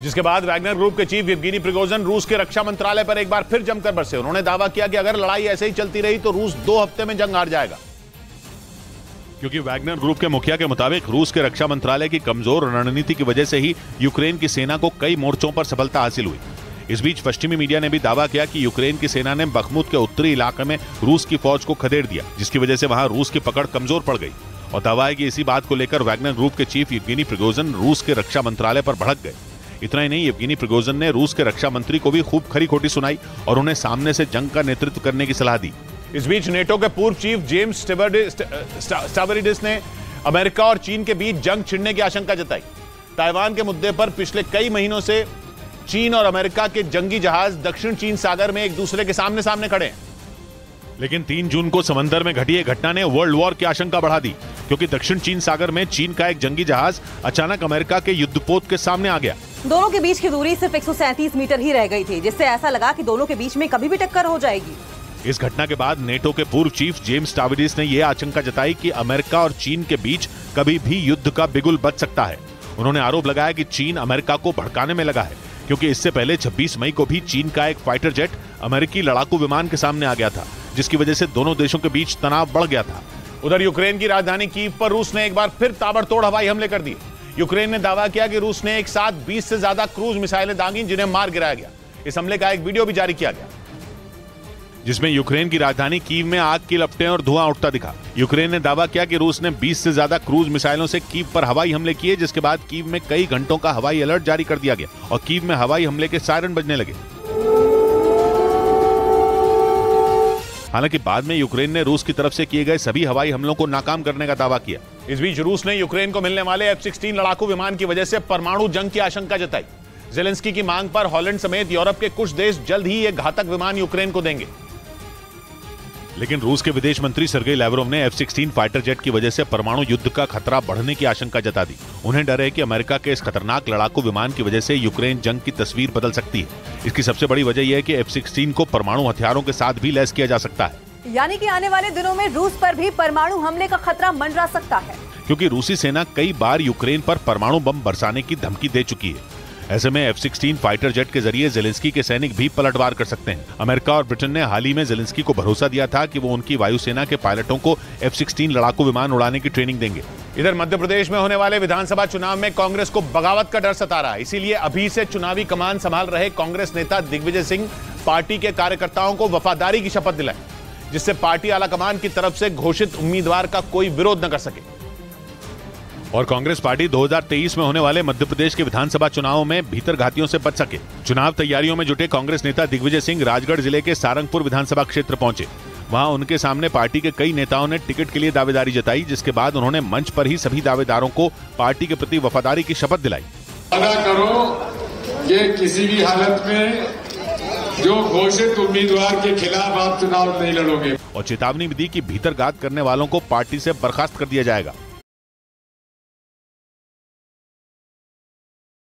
जिसके बाद Wagner group के चीफ येवगेनी प्रिगोजिन रूस के रक्षा मंत्रालय पर एक बार फिर जमकर बरसे। उन्होंने दावा किया कि अगर लड़ाई ऐसे ही चलती रही तो रूस 2 हफ्ते में जंग हार जाएगा। क्योंकि वैगनर ग्रुप के मुखिया के मुताबिक रूस के रक्षा मंत्रालय की कमजोर रणनीति की वजह से ही यूक्रेन की सेना को कई मोर्चों पर सफलता हासिल हुई। इस बीच पश्चिमी मीडिया ने भी दावा किया कि यूक्रेन की सेना ने बखमुत के उत्तरी इलाके में रूस की फौज को खदेड़ दिया, जिसकी वजह से वहां रूस की पकड़ कमजोर पड़ गई। और दावा है कि इसी बात को लेकर वैगनर ग्रुप के चीफ येवगेनी प्रिगोजिन रूस के रक्षा मंत्रालय पर भड़क गए। इतना ही नहीं, येवगेनी प्रिगोजिन ने रूस के रक्षा मंत्री को भी खूब खरी खोटी सुनाई और उन्हें सामने से जंग का नेतृत्व करने की सलाह दी। इस बीच नेटो के पूर्व चीफ जेम्स स्टावरिडिस ने अमेरिका और चीन के बीच जंग छिड़ने की आशंका जताई। ताइवान के मुद्दे पर पिछले कई महीनों से चीन और अमेरिका के जंगी जहाज दक्षिण चीन सागर में एक दूसरे के सामने सामने खड़े हैं। लेकिन 3 जून को समंदर में घटी एक घटना ने वर्ल्ड वॉर की आशंका बढ़ा दी, क्योंकि दक्षिण चीन सागर में चीन का एक जंगी जहाज अचानक अमेरिका के युद्धपोत के सामने आ गया। दोनों के बीच की दूरी सिर्फ 137 मीटर ही रह गई थी, जिससे ऐसा लगा कि दोनों के बीच में कभी भी टक्कर हो जाएगी। इस घटना के बाद नेटो के पूर्व चीफ जेम्स स्टावरिडिस ने यह आशंका जताई कि अमेरिका और चीन के बीच कभी भी युद्ध का बिगुल बच सकता है। उन्होंने आरोप लगाया कि चीन अमेरिका को भड़काने में लगा है, क्योंकि इससे पहले 26 मई को भी चीन का एक फाइटर जेट अमेरिकी लड़ाकू विमान के सामने आ गया था, जिसकी वजह से दोनों देशों के बीच तनाव बढ़ गया था। उधर यूक्रेन की राजधानी कीव पर रूस ने एक बार फिर ताबड़तोड़ हवाई हमले कर दिए। यूक्रेन ने दावा किया कि रूस ने एक साथ 20 से ज्यादा क्रूज मिसाइलें दागी, जिन्हें मार गिराया गया। इस हमले का एक वीडियो भी जारी किया गया, जिसमें यूक्रेन की राजधानी कीव में आग की लपटें और धुआं उठता दिखा। यूक्रेन ने दावा किया कि रूस ने 20 से ज्यादा क्रूज मिसाइलों से कीव पर हवाई हमले किए, जिसके बाद कीव में कई घंटों का हवाई अलर्ट जारी कर दिया गया और कीव में हवाई हमले के सायरन बजने लगे। हालांकि बाद में यूक्रेन ने रूस की तरफ से किए गए सभी हवाई हमलों को नाकाम करने का दावा किया। इस बीच रूस ने यूक्रेन को मिलने वाले F-16 लड़ाकू विमान की वजह से परमाणु जंग की आशंका जताई। जेलेंस्की की मांग पर हॉलैंड समेत यूरोप के कुछ देश जल्द ही ये घातक विमान यूक्रेन को देंगे। लेकिन रूस के विदेश मंत्री सर्गेई लैवरोव ने F-16 फाइटर जेट की वजह से परमाणु युद्ध का खतरा बढ़ने की आशंका जता दी। उन्हें डर है कि अमेरिका के इस खतरनाक लड़ाकू विमान की वजह से यूक्रेन जंग की तस्वीर बदल सकती है। इसकी सबसे बड़ी वजह यह है कि F-16 को परमाणु हथियारों के साथ भी लैस किया जा सकता है, यानी कि आने वाले दिनों में रूस पर भी परमाणु हमले का खतरा मंडरा सकता है, क्योंकि रूसी सेना कई बार यूक्रेन पर परमाणु बम बरसाने की धमकी दे चुकी है। ऐसे में F-16 फाइटर जेट के जरिए जेलेंस्की के सैनिक भी पलटवार कर सकते हैं। अमेरिका और ब्रिटेन ने हाल ही में जेलेंस्की को भरोसा दिया था कि वो उनकी वायुसेना के पायलटों को F-16 लड़ाकू विमान उड़ाने की ट्रेनिंग देंगे। इधर मध्य प्रदेश में होने वाले विधानसभा चुनाव में कांग्रेस को बगावत का डर सता रहा है। इसीलिए अभी से चुनावी कमान संभाल रहे कांग्रेस नेता दिग्विजय सिंह पार्टी के कार्यकर्ताओं को वफादारी की शपथ दिलाई, जिससे पार्टी आलाकमान की तरफ से घोषित उम्मीदवार का कोई विरोध न कर सके। और कांग्रेस पार्टी 2023 में होने वाले मध्य प्रदेश के विधानसभा चुनावों में भीतरघातियों से बच सके। चुनाव तैयारियों में जुटे कांग्रेस नेता दिग्विजय सिंह राजगढ़ जिले के सारंगपुर विधानसभा क्षेत्र पहुंचे। वहां उनके सामने पार्टी के कई नेताओं ने टिकट के लिए दावेदारी जताई, जिसके बाद उन्होंने मंच पर ही सभी दावेदारों को पार्टी के प्रति वफादारी की शपथ दिलाई। वादा करो कि किसी भी हालत में जो घोषित उम्मीदवार के खिलाफ आप चुनाव नहीं लड़ोगे, और चेतावनी भी दी कि भीतरघात करने वालों को पार्टी से बर्खास्त कर दिया जाएगा।